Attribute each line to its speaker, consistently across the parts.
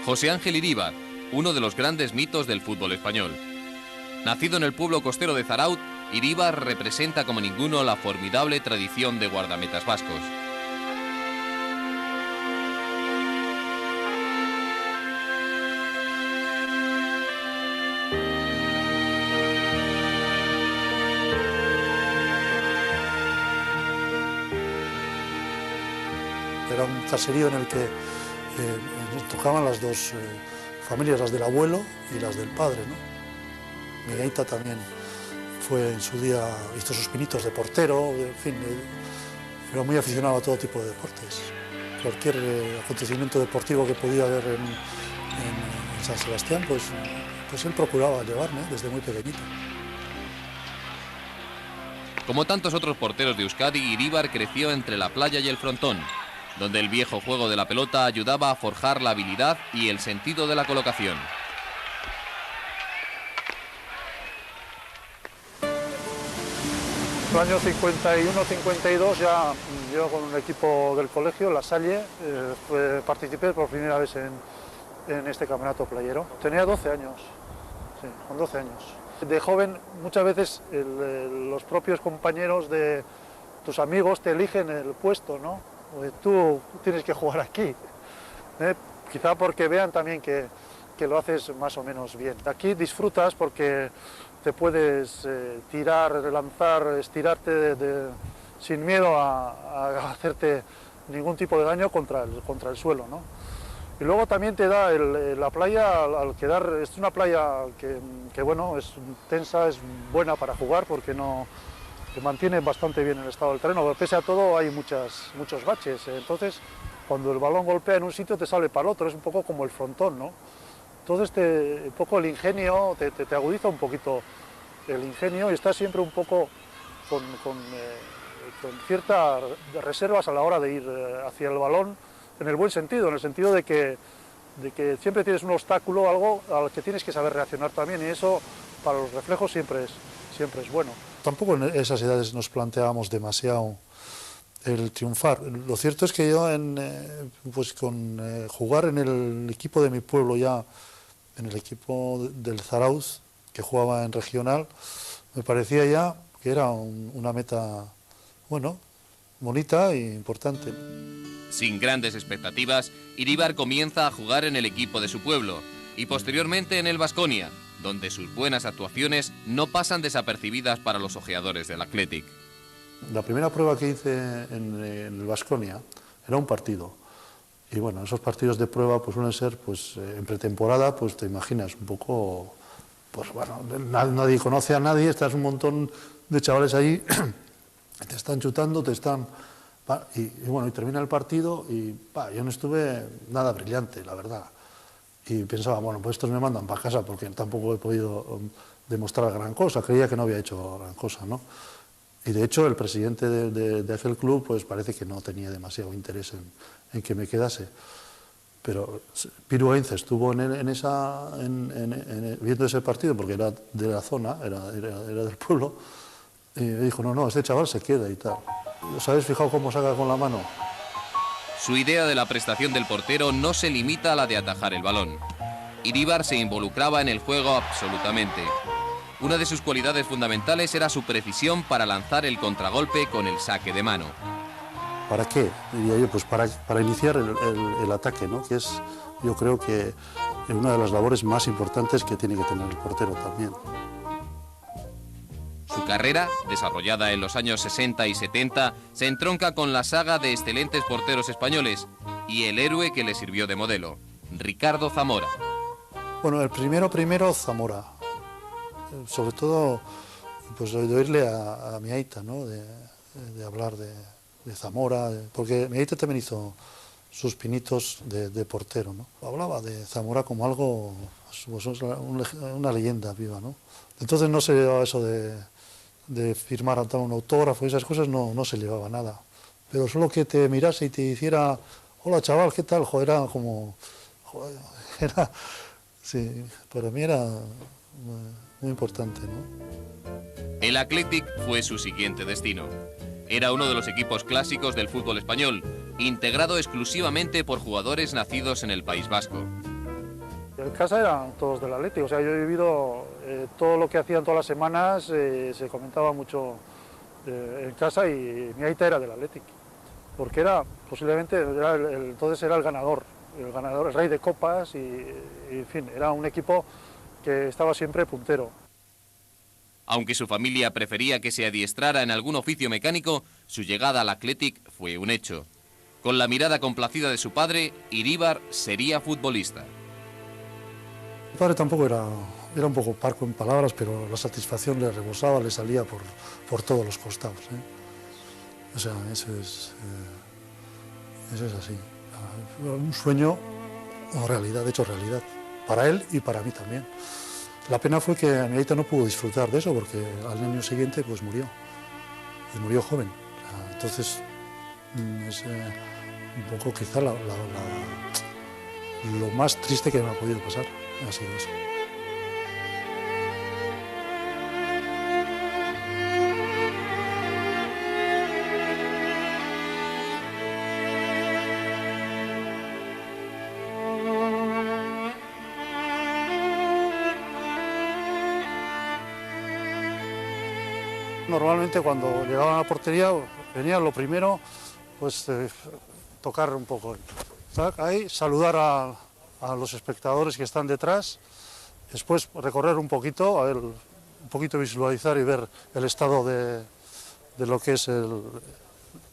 Speaker 1: José Ángel Iríbar, uno de los grandes mitos del fútbol español. Nacido en el pueblo costero de Zarautz, Iríbar representa como ninguno la formidable tradición de guardametas vascos.
Speaker 2: Era un caserío en el que tocaban las dos familias, las del abuelo y las del padre, ¿no? Mi aita también fue en su día, hizo sus pinitos de portero, en fin, era muy aficionado a todo tipo de deportes. Cualquier acontecimiento deportivo que podía haber en San Sebastián, pues él procuraba llevarme desde muy pequeñito.
Speaker 1: Como tantos otros porteros de Euskadi, Iríbar creció entre la playa y el frontón, donde el viejo juego de la pelota ayudaba a forjar la habilidad y el sentido de la colocación.
Speaker 2: En el año 51-52 ya yo con un equipo del colegio, La Salle, participé por primera vez en este campeonato playero. Tenía 12 años, sí, con 12 años. De joven muchas veces los propios compañeros de tus amigos te eligen el puesto, ¿no? Tú tienes que jugar aquí, quizá porque vean también que lo haces más o menos bien. Aquí disfrutas porque te puedes tirar, lanzar, estirarte sin miedo a hacerte ningún tipo de daño contra el suelo, ¿no? Y luego también te da la playa, al quedar, es una playa que bueno, es tensa, es buena para jugar porque no... que mantiene bastante bien el estado del terreno, pero pese a todo hay muchos baches, entonces cuando el balón golpea en un sitio te sale para el otro, es un poco como el frontón, ¿no? Entonces un poco el ingenio, te agudiza un poquito el ingenio y estás siempre un poco con ciertas reservas a la hora de ir hacia el balón, en el buen sentido, en el sentido de que siempre tienes un obstáculo, algo al que tienes que saber reaccionar también, y eso para los reflejos siempre es bueno. Tampoco en esas edades nos planteábamos demasiado el triunfar. Lo cierto es que yo pues con jugar en el equipo de mi pueblo ya, en el equipo del Zarautz, que jugaba en regional, me parecía ya que era una meta, bueno, bonita e importante.
Speaker 1: Sin grandes expectativas, Iríbar comienza a jugar en el equipo de su pueblo y posteriormente en el Baskonia, donde sus buenas actuaciones no pasan desapercibidas para los ojeadores del Athletic.
Speaker 2: La primera prueba que hice en el Baskonia era un partido. Y bueno, esos partidos de prueba pues suelen ser, pues en pretemporada, pues te imaginas un poco, pues bueno, nadie conoce a nadie, estás un montón de chavales allí, te están chutando, y bueno, y termina el partido y yo no estuve nada brillante, la verdad. Y pensaba, bueno, pues estos me mandan para casa porque tampoco he podido demostrar gran cosa, creía que no había hecho gran cosa, ¿no? Y de hecho el presidente de aquel club pues parece que no tenía demasiado interés en que me quedase. Pero Piru Heinze estuvo viendo ese partido porque era de la zona, era del pueblo, y me dijo, no, este chaval se queda y tal. ¿Os habéis fijado cómo saca con la mano?
Speaker 1: Su idea de la prestación del portero no se limita a la de atajar el balón. Iríbar se involucraba en el juego absolutamente. Una de sus cualidades fundamentales era su precisión para lanzar el contragolpe con el saque de mano.
Speaker 2: ¿Para qué? Diría yo, pues para iniciar el ataque, ¿no? Que es, yo creo que una de las labores más importantes que tiene que tener el portero también.
Speaker 1: Su carrera, desarrollada en los años 60 y 70, se entronca con la saga de excelentes porteros españoles y el héroe que le sirvió de modelo, Ricardo Zamora.
Speaker 2: Bueno, el primero Zamora. Sobre todo, pues de oírle a mi aita, ¿no? De hablar de Zamora, porque mi aita también hizo sus pinitos de portero, ¿no? Hablaba de Zamora como algo, pues una leyenda viva, ¿no? Entonces no se llevaba eso de firmar un autógrafo y esas cosas, no se llevaba nada. Pero solo que te mirase y te hiciera, hola chaval, ¿qué tal? Joder, era como, sí, para mí era muy importante, ¿no?
Speaker 1: El Athletic fue su siguiente destino. Era uno de los equipos clásicos del fútbol español, integrado exclusivamente por jugadores nacidos en el País Vasco.
Speaker 2: En casa eran todos del Atlético, o sea, yo he vivido todo lo que hacían todas las semanas, se comentaba mucho en casa y mi aita era del Atlético, porque era posiblemente, entonces era el ganador, el rey de copas y, en fin, era un equipo que estaba siempre puntero.
Speaker 1: Aunque su familia prefería que se adiestrara en algún oficio mecánico, su llegada al Athletic fue un hecho. Con la mirada complacida de su padre, Iríbar sería futbolista.
Speaker 2: Mi padre tampoco era un poco parco en palabras, pero la satisfacción le rebosaba, le salía por todos los costados, ¿eh? O sea, eso es así. Un sueño o realidad, de hecho realidad, para él y para mí también. La pena fue que mi aita no pudo disfrutar de eso porque al año siguiente pues murió, y murió joven. Entonces es un poco quizá lo más triste que me ha podido pasar, ha sido eso. Normalmente cuando llegaban a la portería venía lo primero, pues tocar un poco, ahí saludar a los espectadores que están detrás, después recorrer un poquito, un poquito visualizar y ver el estado de lo que es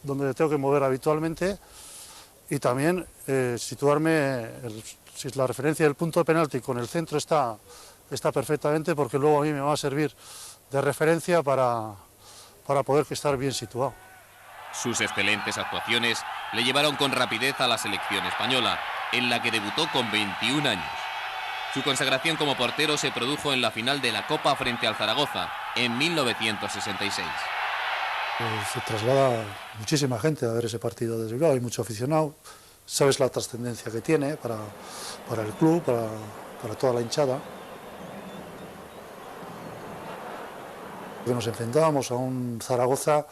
Speaker 2: donde tengo que mover habitualmente y también situarme, si la referencia del punto de penalti con el centro está perfectamente, porque luego a mí me va a servir de referencia para poder estar bien situado.
Speaker 1: Sus excelentes actuaciones le llevaron con rapidez a la selección española, en la que debutó con 21 años. Su consagración como portero se produjo en la final de la Copa frente al Zaragoza, en 1966.
Speaker 2: Se traslada muchísima gente a ver ese partido desde Bilbao, hay mucho aficionado, sabes la trascendencia que tiene para el club, para toda la hinchada. Nos enfrentábamos a un Zaragoza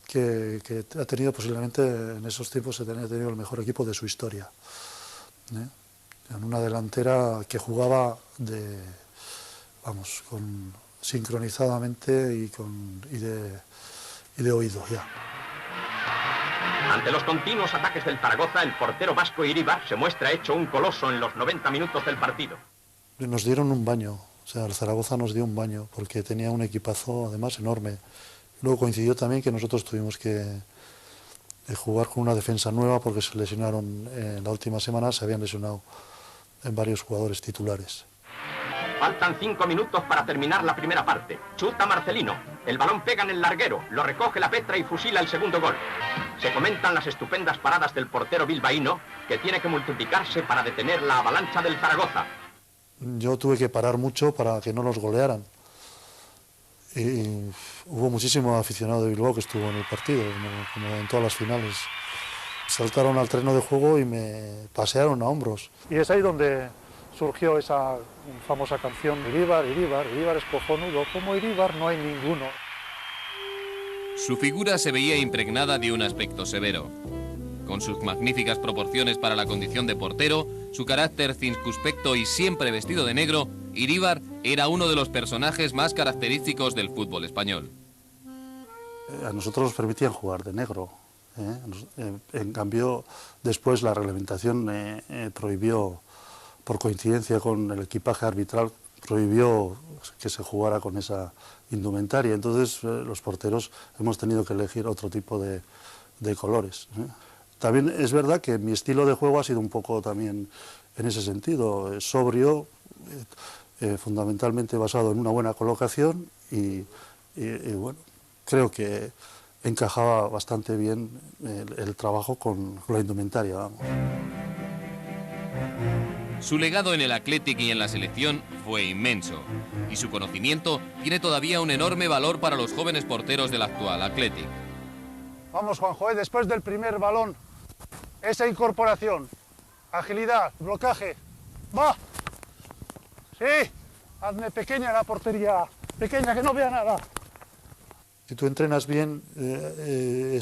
Speaker 2: que ha tenido posiblemente en esos tiempos ha tenido el mejor equipo de su historia, en una delantera que jugaba sincronizadamente y de oído ya.
Speaker 3: Ante los continuos ataques del Zaragoza, el portero vasco Iríbar se muestra hecho un coloso en los 90 minutos del partido.
Speaker 2: Nos dieron un baño, o sea, el Zaragoza nos dio un baño porque tenía un equipazo además enorme. Luego coincidió también que nosotros tuvimos que jugar con una defensa nueva porque se lesionaron en la última semana, se habían lesionado en varios jugadores titulares.
Speaker 3: Faltan 5 minutos para terminar la primera parte. Chuta Marcelino. El balón pega en el larguero. Lo recoge la Petra y fusila el segundo gol. Se comentan las estupendas paradas del portero bilbaíno, que tiene que multiplicarse para detener la avalancha del Zaragoza.
Speaker 2: Yo tuve que parar mucho para que no nos golearan. Y hubo muchísimo aficionado de Bilbao que estuvo en el partido, como en todas las finales. Saltaron al terreno de juego y me pasearon a hombros. Y es ahí donde surgió esa famosa canción, Iríbar, Iríbar, Iríbar es cojonudo, como Iríbar no hay ninguno.
Speaker 1: Su figura se veía impregnada de un aspecto severo. Con sus magníficas proporciones para la condición de portero, su carácter circunspecto y siempre vestido de negro, Iríbar era uno de los personajes más característicos del fútbol español.
Speaker 2: A nosotros nos permitían jugar de negro. En cambio, después la reglamentación prohibió, por coincidencia con el equipaje arbitral, prohibió que se jugara con esa indumentaria. Entonces los porteros hemos tenido que elegir otro tipo de colores. También es verdad que mi estilo de juego ha sido un poco también en ese sentido, sobrio, fundamentalmente basado en una buena colocación y bueno, creo que encajaba bastante bien el trabajo con la indumentaria, vamos.
Speaker 1: Su legado en el Athletic y en la selección fue inmenso, y su conocimiento tiene todavía un enorme valor para los jóvenes porteros del actual Athletic.
Speaker 2: Vamos, Juanjo, después del primer balón, esa incorporación, agilidad, blocaje, ¡va! Sí, hazme pequeña la portería, pequeña, que no vea nada. Si tú entrenas bien,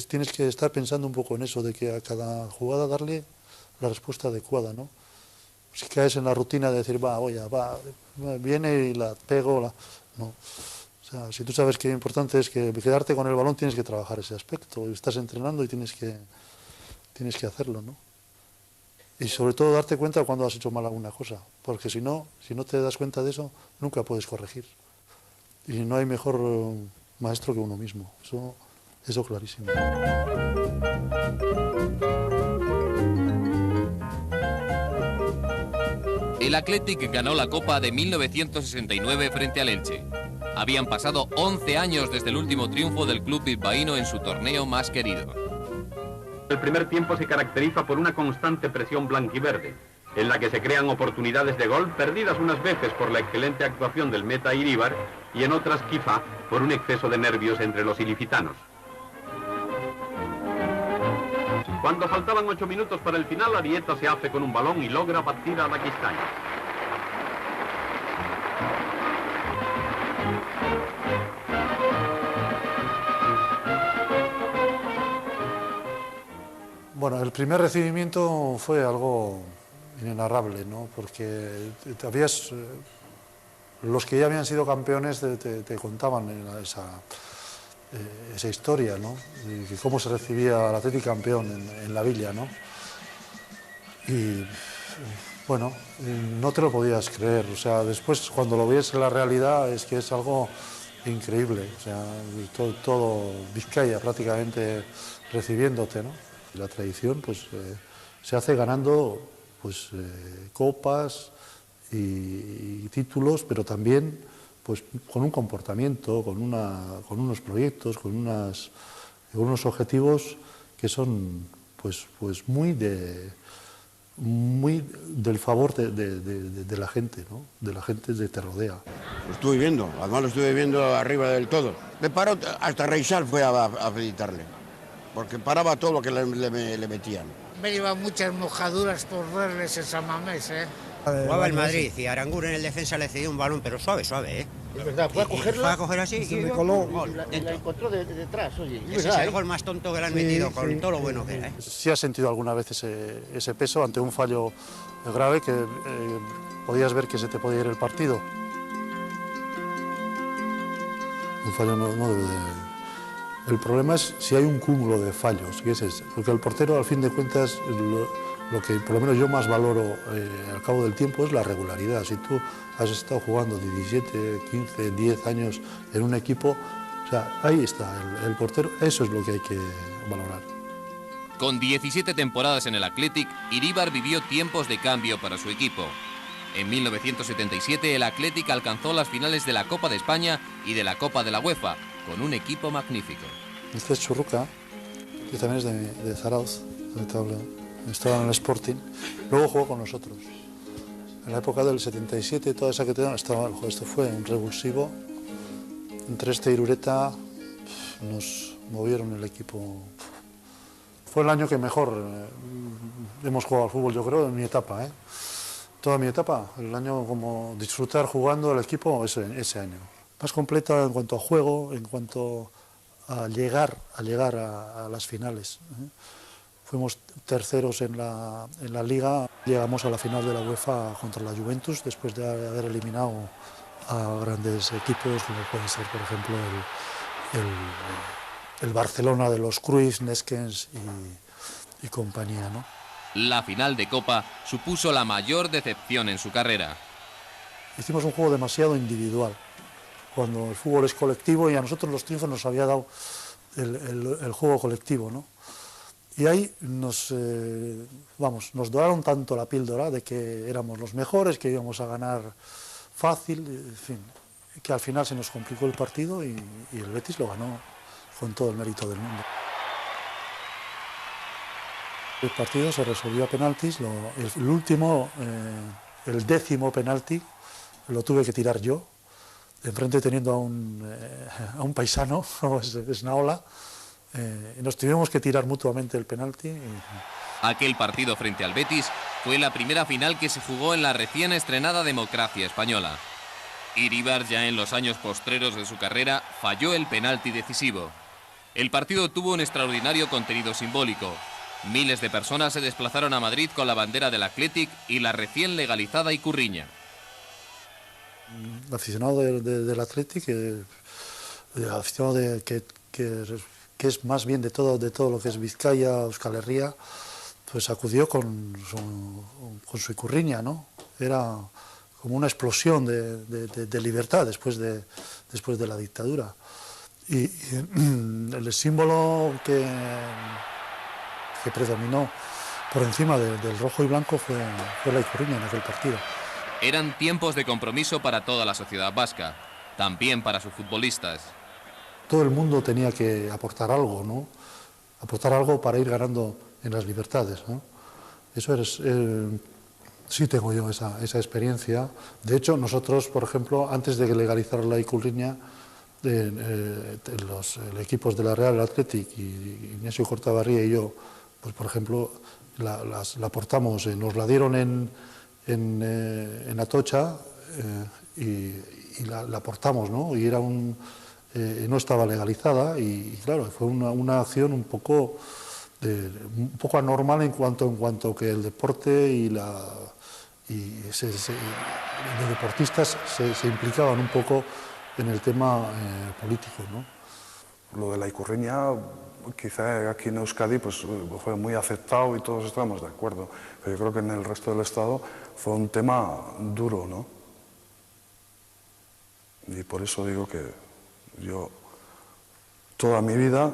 Speaker 2: tienes que estar pensando un poco en eso, de que a cada jugada darle la respuesta adecuada, ¿no? Si caes en la rutina de decir, viene y la pego, no. O sea, si tú sabes que lo importante es que quedarte con el balón, tienes que trabajar ese aspecto. Estás entrenando y tienes que hacerlo, ¿no? Y sobre todo darte cuenta cuando has hecho mal alguna cosa, porque si no te das cuenta de eso, nunca puedes corregir. Y no hay mejor maestro que uno mismo, eso clarísimo.
Speaker 1: El Athletic ganó la Copa de 1969 frente al Elche. Habían pasado 11 años desde el último triunfo del club bilbaíno en su torneo más querido.
Speaker 3: El primer tiempo se caracteriza por una constante presión blanquiverde, en la que se crean oportunidades de gol perdidas unas veces por la excelente actuación del meta Iríbar y en otras quizá por un exceso de nervios entre los ilicitanos. Cuando faltaban 8 minutos para el final, Arieta se hace con un balón y logra batir a Daguestani.
Speaker 2: Bueno, el primer recibimiento fue algo inenarrable, ¿no? Porque los que ya habían sido campeones te contaban esa historia, ¿no? Y cómo se recibía al Athletic campeón en la villa, ¿no? Y bueno, no te lo podías creer, o sea, después cuando lo ves en la realidad es que es algo increíble, o sea, todo Vizcaya prácticamente recibiéndote, ¿no? La tradición pues se hace ganando pues copas y títulos, pero también pues con un comportamiento, con unos proyectos, con unos objetivos que son pues muy del favor de la gente, ¿no? De la gente que te rodea.
Speaker 4: Lo estuve viendo, además lo estuve viendo arriba del todo. Me paró, hasta Reisal fue a felicitarle, porque paraba todo lo que le metían.
Speaker 5: Me llevan muchas mojaduras por verles en San Mamés, ¿eh?
Speaker 6: Jugaba el Madrid y Aranguren en el defensa le cedió un balón, pero suave, ¿eh?
Speaker 5: Es verdad, fue a cogerla.
Speaker 6: Fue a coger así y
Speaker 5: me coló. Y la encontró detrás, oye.
Speaker 6: Ese es el gol más tonto que le han metido, con todo lo bueno que era, ¿eh?
Speaker 2: Sí has sentido alguna vez ese peso ante un fallo grave que podías ver que se te podía ir el partido. Un fallo no debe de... El problema es si hay un cúmulo de fallos, que es ese, porque el portero, al fin de cuentas, lo que por lo menos yo más valoro al cabo del tiempo es la regularidad. Si tú has estado jugando de 17, 15, 10 años en un equipo, o sea, ahí está el portero, eso es lo que hay que valorar.
Speaker 1: Con 17 temporadas en el Athletic, Iríbar vivió tiempos de cambio para su equipo. En 1977 el Athletic alcanzó las finales de la Copa de España y de la Copa de la UEFA, con un equipo magnífico.
Speaker 2: Este es Churruca, que también es de Zarauz, estaba en el Sporting, luego jugó con nosotros. En la época del 77, toda esa que tenía, esto fue un revulsivo. Entre este y Irureta nos movieron el equipo. Fue el año que mejor hemos jugado al fútbol, yo creo, en mi etapa, ¿eh? Toda mi etapa, el año como disfrutar jugando al equipo ese año. Más completa en cuanto a juego, en cuanto a llegar a las finales. Fuimos terceros en la Liga, llegamos a la final de la UEFA contra la Juventus después de haber eliminado a grandes equipos como puede ser, por ejemplo, el Barcelona de los Cruyff, Neskens y compañía, ¿no?
Speaker 1: La final de Copa supuso la mayor decepción en su carrera.
Speaker 2: Hicimos un juego demasiado individual, cuando el fútbol es colectivo, y a nosotros los triunfos nos había dado el juego colectivo, ¿no? Y ahí nos doraron tanto la píldora de que éramos los mejores, que íbamos a ganar fácil, en fin, que al final se nos complicó el partido y el Betis lo ganó con todo el mérito del mundo. El partido se resolvió a penaltis, el último, el 10º penalti, lo tuve que tirar yo, enfrente teniendo a un paisano, como es Naola. Nos tuvimos que tirar mutuamente el penalti.
Speaker 1: Aquel partido frente al Betis fue la primera final que se jugó en la recién estrenada democracia española. Iríbar, ya en los años postreros de su carrera, falló el penalti decisivo. El partido tuvo un extraordinario contenido simbólico. Miles de personas se desplazaron a Madrid con la bandera del Athletic y la recién legalizada Ikurriña.
Speaker 2: Aficionado del Athletic, aficionado que es más bien de todo lo que es Vizcaya, Euskal Herria, pues acudió con su Ikurriña, ¿no? Era como una explosión de libertad después de la dictadura. Y el símbolo que predominó por encima del rojo y blanco fue la Ikurriña en aquel partido.
Speaker 1: Eran tiempos de compromiso para toda la sociedad vasca, también para sus futbolistas.
Speaker 2: Todo el mundo tenía que aportar algo, ¿no? Aportar algo para ir ganando en las libertades, ¿no? Eso sí tengo yo esa experiencia. De hecho, nosotros, por ejemplo, antes de legalizar la Ikurriña, los equipos de la Real Athletic y Ignacio Cortabarría y yo, pues por ejemplo, la aportamos, nos la dieron en Atocha y la aportamos, ¿no? Y era no estaba legalizada y claro, fue una acción un poco anormal en cuanto que el deporte y los deportistas se implicaban un poco en el tema político, ¿no?
Speaker 7: Lo de la Ikurriña, quizá aquí en Euskadi pues, fue muy aceptado y todos estábamos de acuerdo, pero yo creo que en el resto del Estado fue un tema duro, ¿no? Y por eso digo que yo toda mi vida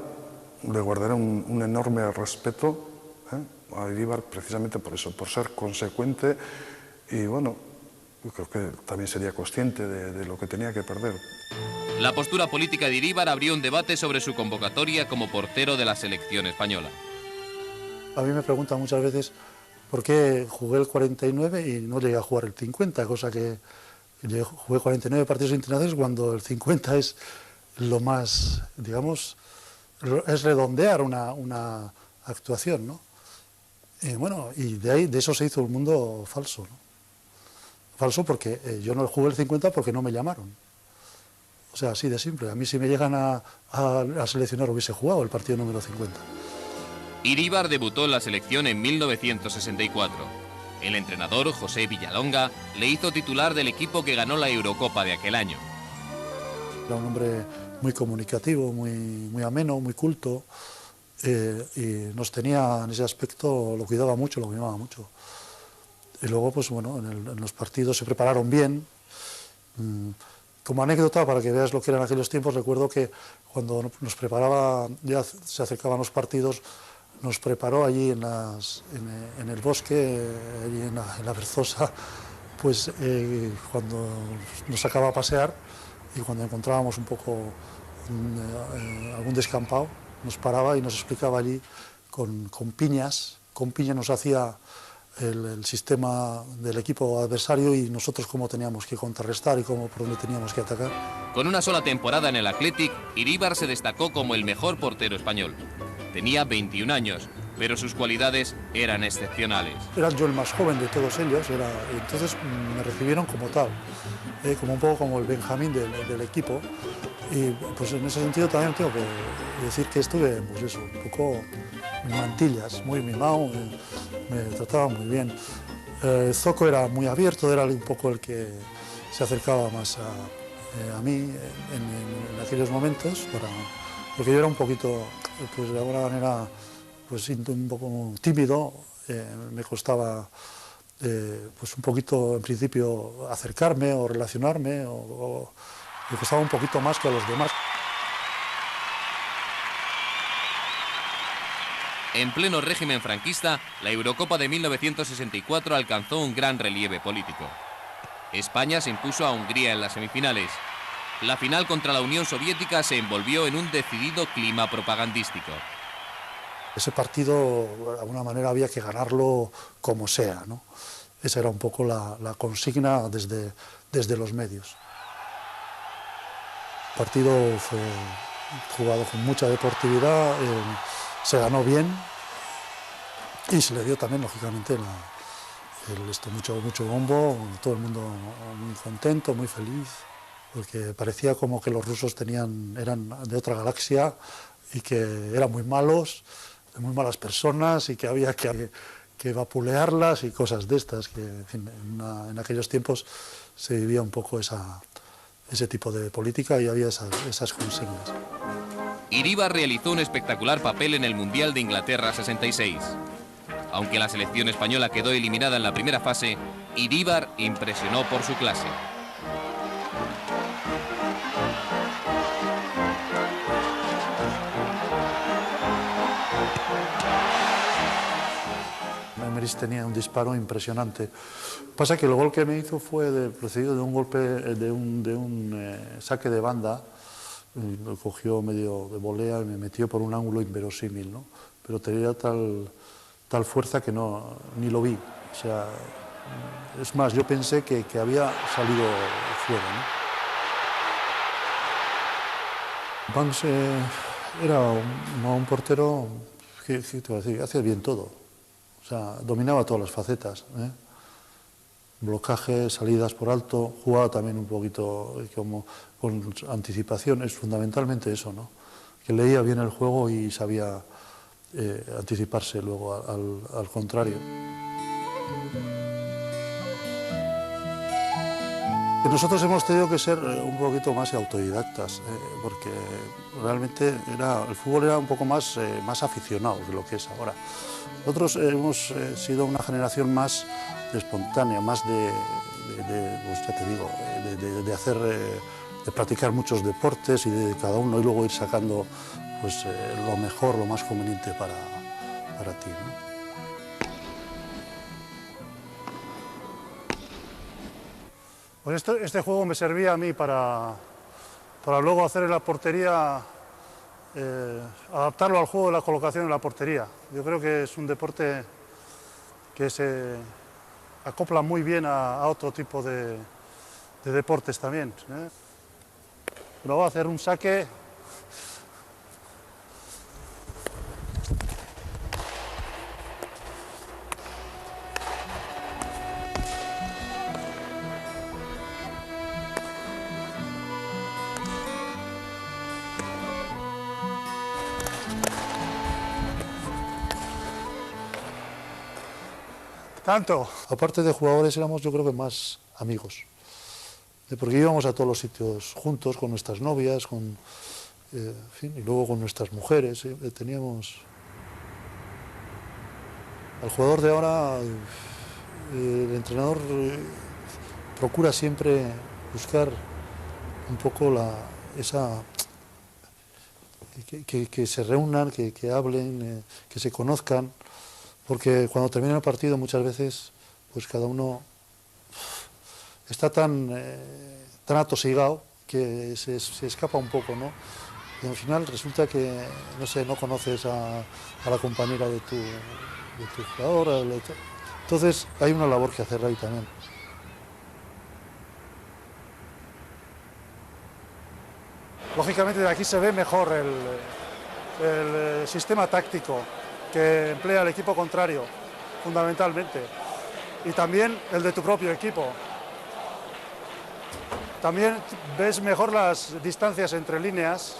Speaker 7: le guardaré un enorme respeto a Iríbar precisamente por eso, por ser consecuente y bueno, yo creo que también sería consciente de lo que tenía que perder.
Speaker 1: La postura política de Iríbar abrió un debate sobre su convocatoria como portero de la selección española.
Speaker 2: A mí me preguntan muchas veces por qué jugué el 49 y no llegué a jugar el 50, cosa que jugué 49 partidos internacionales cuando el 50 es lo más, digamos, es redondear una actuación, ¿no? Bueno, y de eso se hizo un mundo falso, ¿no? Falso porque yo no jugué el 50 porque no me llamaron. O sea, así de simple. A mí si me llegan a seleccionar hubiese jugado el partido número 50.
Speaker 1: Iríbar debutó en la selección en 1964. El entrenador, José Villalonga, le hizo titular del equipo que ganó la Eurocopa de aquel año.
Speaker 2: Era un hombre muy comunicativo, muy ameno, muy culto, y nos tenía en ese aspecto, lo cuidaba mucho, lo mimaba mucho. Y luego, pues bueno, en los partidos se prepararon bien. Como anécdota, para que veas lo que eran aquellos tiempos, recuerdo que cuando nos preparaba, ya se acercaban los partidos, nos preparó allí en el bosque, allí en la Berzosa, pues cuando nos sacaba a pasear y cuando encontrábamos un poco algún descampado, nos paraba y nos explicaba allí con piñas nos hacía el sistema del equipo adversario y nosotros cómo teníamos que contrarrestar y por dónde teníamos que atacar.
Speaker 1: Con una sola temporada en el Athletic, Iríbar se destacó como el mejor portero español. Tenía 21 años, pero sus cualidades eran excepcionales.
Speaker 2: Era yo el más joven de todos ellos, entonces me recibieron como tal, como un poco como el Benjamín del equipo. Y pues en ese sentido también tengo que decir que estuve, pues eso, un poco en mantillas, muy mimado, me trataba muy bien. Zoco era muy abierto, era un poco el que se acercaba más a mí en aquellos momentos, porque yo era un poquito, pues de alguna manera, pues un poco tímido, me costaba pues un poquito en principio acercarme o relacionarme, o me costaba un poquito más que a los demás.
Speaker 1: En pleno régimen franquista, la Eurocopa de 1964 alcanzó un gran relieve político. España se impuso a Hungría en las semifinales. La final contra la Unión Soviética se envolvió en un decidido clima propagandístico.
Speaker 2: Ese partido, de alguna manera, había que ganarlo como sea, ¿no? Esa era un poco la consigna desde los medios. El partido fue jugado con mucha deportividad, se ganó bien y se le dio también, lógicamente, mucho bombo, todo el mundo muy contento, muy feliz, porque parecía como que los rusos eran de otra galaxia y que eran muy malos. muy malas personas y que había que vapulearlas y cosas de estas, que en fin, en aquellos tiempos se vivía un poco ese tipo de política y había esas consignas.
Speaker 1: Iríbar realizó un espectacular papel en el Mundial de Inglaterra 66. Aunque la selección española quedó eliminada en la primera fase, Iríbar impresionó por su clase.
Speaker 2: Emeris tenía un disparo impresionante. Pasa que el gol que me hizo fue precedido de un golpe, de un saque de banda. Lo cogió medio de volea y me metió por un ángulo inverosímil, ¿no? Pero tenía tal fuerza que ni lo vi. O sea, es más, yo pensé que había salido fuera, ¿no? Banks era un portero que te voy a decir, hacía bien todo. O sea, dominaba todas las facetas, ¿eh? Blocaje, salidas por alto, jugaba también un poquito como con anticipación, es fundamentalmente eso, ¿no? Que leía bien el juego y sabía anticiparse luego al contrario. Nosotros hemos tenido que ser un poquito más autodidactas, porque realmente el fútbol era un poco más aficionado de lo que es ahora. Nosotros hemos sido una generación más espontánea, más pues ya te digo, de practicar muchos deportes y de cada uno y luego ir sacando pues, lo mejor, lo más conveniente para ti, ¿no? Pues este juego me servía a mí para luego hacer en la portería, adaptarlo al juego de la colocación en la portería. Yo creo que es un deporte que se acopla muy bien a otro tipo de deportes también, ¿eh? Pero voy a hacer un saque. Tanto. Aparte de jugadores éramos yo creo que más amigos, porque íbamos a todos los sitios juntos con nuestras novias, en fin, y luego con nuestras mujeres. Teníamos... Al jugador de ahora, el entrenador procura siempre buscar un poco que se reúnan, que hablen, que se conozcan. Porque cuando termina el partido muchas veces pues cada uno está tan atosigado que se escapa un poco, ¿no? Y al final resulta que, no sé, no conoces a la compañera de tu jugador. Entonces hay una labor que hacer ahí también. Lógicamente de aquí se ve mejor el sistema táctico que emplea el equipo contrario, fundamentalmente, y también el de tu propio equipo. También ves mejor las distancias entre líneas.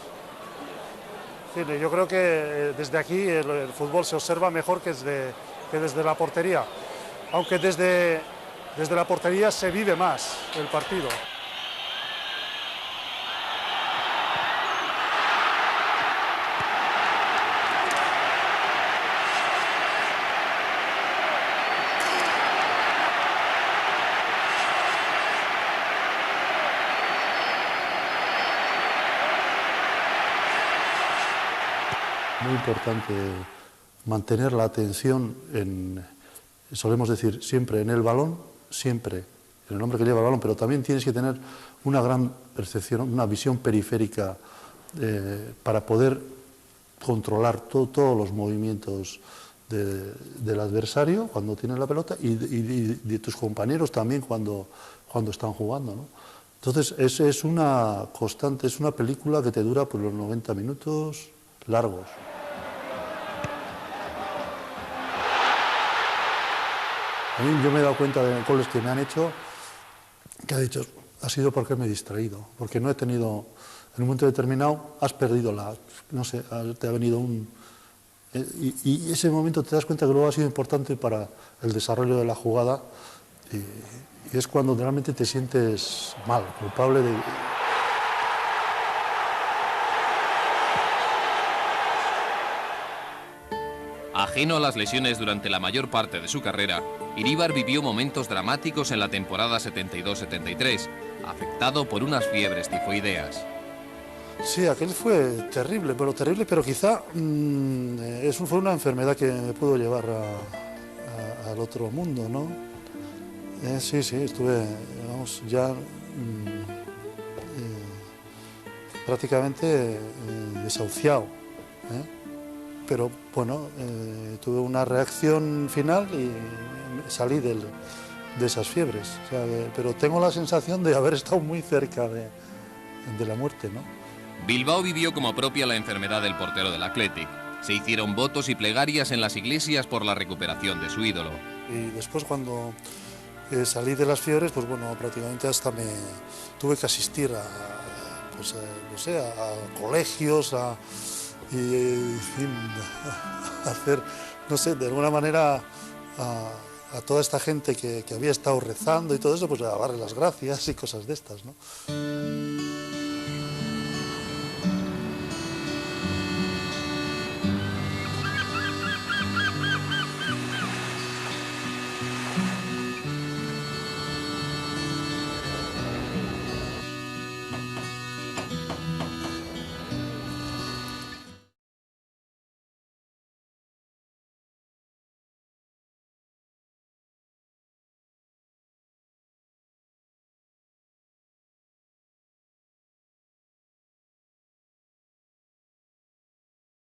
Speaker 2: Yo creo que desde aquí el fútbol se observa mejor que desde la portería, aunque desde la portería se vive más el partido. Muy importante mantener la atención solemos decir, siempre en el balón, siempre en el hombre que lleva el balón, pero también tienes que tener una gran percepción, una visión periférica para poder controlar todos los movimientos del adversario cuando tiene la pelota y de tus compañeros también cuando están jugando, ¿no? Entonces, es una constante, es una película que te dura por los 90 minutos largos. A mí yo me he dado cuenta de goles que me han hecho, que ha dicho, ha sido porque me he distraído, porque no he tenido, en un momento determinado, has perdido no sé, te ha venido Y ese momento te das cuenta que luego ha sido importante para el desarrollo de la jugada y es cuando realmente te sientes mal, culpable de...
Speaker 1: Ajeno a las lesiones durante la mayor parte de su carrera, Iríbar vivió momentos dramáticos en la temporada 72-73, afectado por unas fiebres tifoideas.
Speaker 2: Sí, aquel fue terrible, pero quizá fue una enfermedad que me pudo llevar al otro mundo, ¿no? Sí, estuve, vamos, ya prácticamente desahuciado, pero bueno, tuve una reacción final y salí de esas fiebres, o sea, pero tengo la sensación de haber estado muy cerca de la muerte, ¿no?
Speaker 1: Bilbao vivió como propia la enfermedad del portero del Athletic. Se hicieron votos y plegarias en las iglesias por la recuperación de su ídolo.
Speaker 2: Y después cuando salí de las fiebres, pues bueno, prácticamente hasta tuve que asistir a colegios, y en fin, a hacer, no sé, de alguna manera a toda esta gente que había estado rezando y todo eso, pues a darle las gracias y cosas de estas, ¿no?